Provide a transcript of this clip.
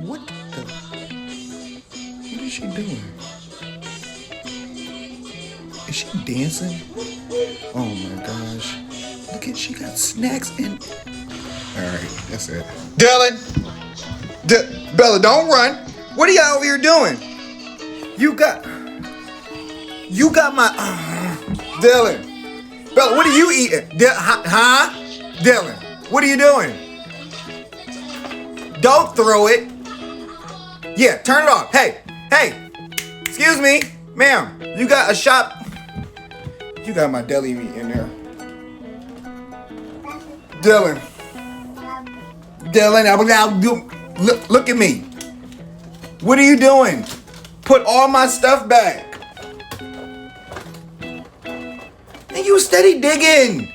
What is she doing? Is she dancing? Oh my gosh. Look at, she got snacks and... Alright, that's it. Dylan! Bella, don't run! What are y'all over here doing? You got my... Dylan! Bella, what are you eating? Huh? Dylan, what are you doing? Don't throw it. Yeah, turn it off. Hey, excuse me, ma'am. You got a shop. You got my deli meat in there. Dylan, look at me. What are you doing? Put all my stuff back. And you steady digging.